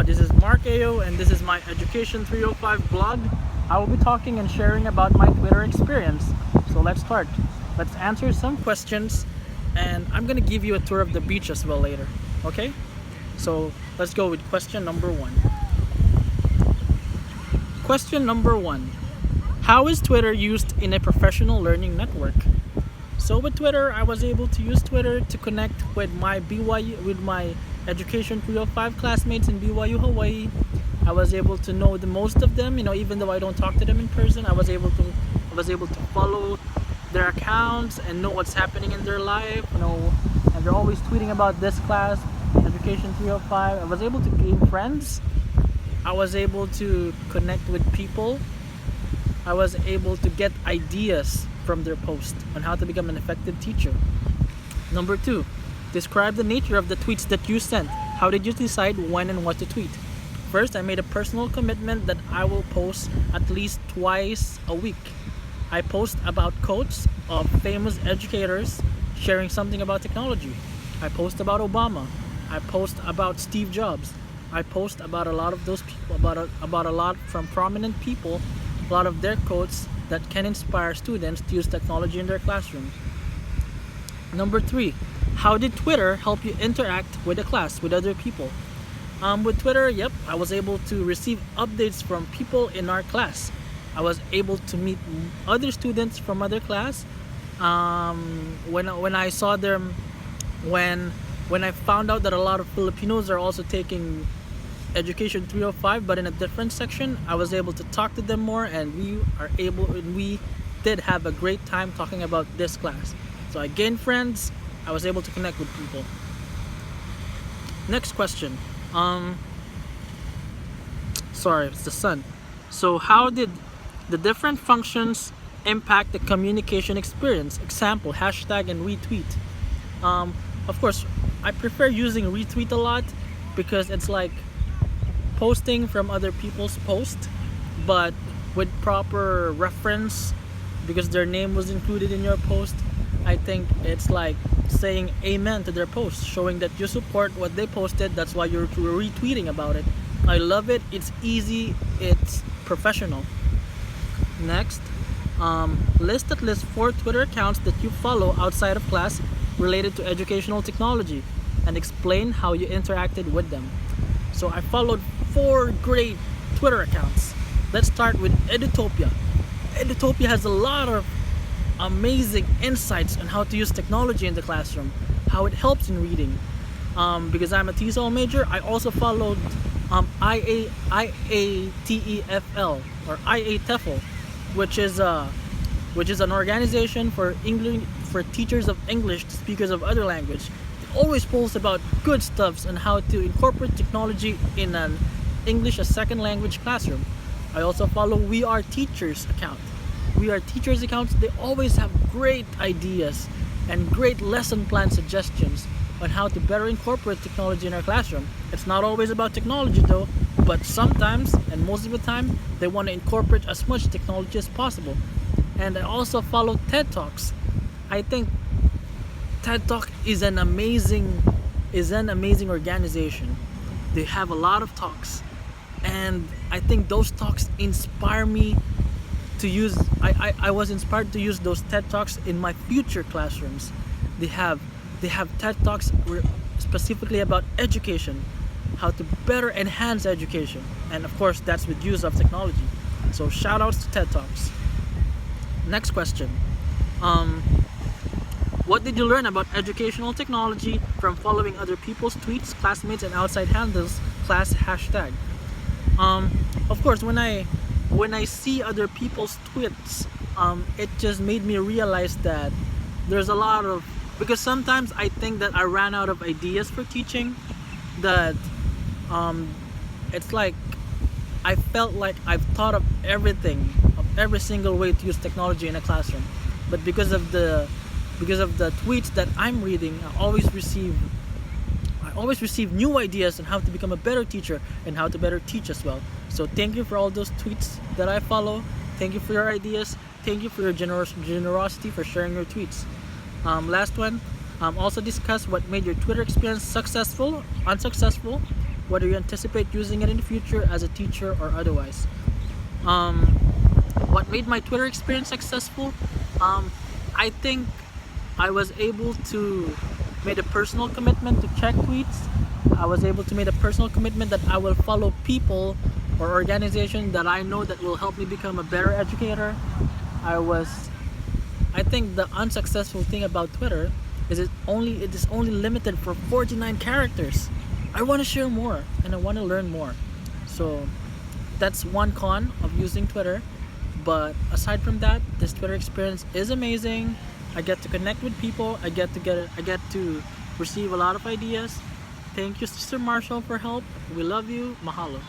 Hello, this is Mark Ayo and this is my EDU305 blog. I will be talking and sharing about my Twitter experience. So let's start. Let's answer some questions and I'm gonna give you a tour of the beach as well later. Okay? So let's go with question number one. Question number one. How is Twitter used in a professional learning network? So with Twitter, I was able to use Twitter to connect with my EDU305 classmates in BYU, Hawaii. I was able to know the most of them, even though I don't talk to them in person. I was able to follow their accounts and know what's happening in their life, and they're always tweeting about this class, EDU305. I was able to gain friends. I was able to connect with people. I was able to get ideas from their post on how to become an effective teacher. Number two, describe the nature of the tweets that you sent. How did you decide when and what to tweet? First, I made a personal commitment that I will post at least twice a week. I post about quotes of famous educators sharing something about technology. I post about Obama. I post about Steve Jobs. I post about a lot of those people, about a lot from prominent people, a lot of their quotes that can inspire students to use technology in their classroom. Number three, how did Twitter help you interact with the class, with other people? With Twitter, I was able to receive updates from people in our class. I was able to meet other students from other class. When I saw them, when I found out that a lot of Filipinos are also taking EDU305 but in a different section, I was able to talk to them more, and we did have a great time talking about this class. So I gained friends. I was able to connect with people. Next question. Sorry, it's the sun. So how did the different functions impact the communication experience? Example, hashtag and retweet. Of course, I prefer using retweet a lot because it's like posting from other people's post, but with proper reference, because their name was included in your post. I think it's like saying amen to their post, showing that you support what they posted. That's why you're retweeting about it. I love it. It's easy. It's professional. Next, list at least 4 Twitter accounts that you follow outside of class related to educational technology and explain how you interacted with them. So I followed 4 great Twitter accounts. Let's start with Edutopia. Edutopia has a lot of amazing insights on how to use technology in the classroom, how it helps in reading. Because I'm a TESOL major, I also followed IATEFL or IATEFL, which is an organization for teachers of English to speakers of other language. It always posts about good stuffs on how to incorporate technology in an English as second language classroom. I also follow We Are Teachers account. We Are Teachers accounts, they always have great ideas and great lesson plan suggestions on how to better incorporate technology in our classroom. It's not always about technology though, but sometimes, and most of the time, they want to incorporate as much technology as possible. And I also follow TED Talks. I think TED Talk is an amazing organization. They have a lot of talks, and I think those talks inspire me to use. I was inspired to use those TED Talks in my future classrooms. They have TED Talks specifically about education, how to better enhance education, and of course that's with use of technology. So shout outs to TED Talks. Next question. What did you learn about educational technology from following other people's tweets, classmates, and outside handles class hashtag? Of course, when I see other people's tweets, it just made me realize that there's a lot of, because sometimes I think that I ran out of ideas for teaching, that it's like I felt like I've thought of everything, of every single way to use technology in a classroom, but because of the tweets that I'm reading, I always receive new ideas on how to become a better teacher and how to better teach as well. So thank you for all those tweets that I follow. Thank you for your ideas. Thank you for your generosity for sharing your tweets. Last one, also discuss what made your Twitter experience successful, unsuccessful, whether you anticipate using it in the future as a teacher or otherwise. What made my Twitter experience successful? I think I was able to make a personal commitment to check tweets. I was able to make a personal commitment that I will follow people or organizations that I know that will help me become a better educator. I think the unsuccessful thing about Twitter is it is only limited for 49 characters. I want to share more and I want to learn more. So that's one con of using Twitter. But aside from that, this Twitter experience is amazing. I get to connect with people. I get to receive a lot of ideas. Thank you, Sister Marshall, for help. We love you. Mahalo.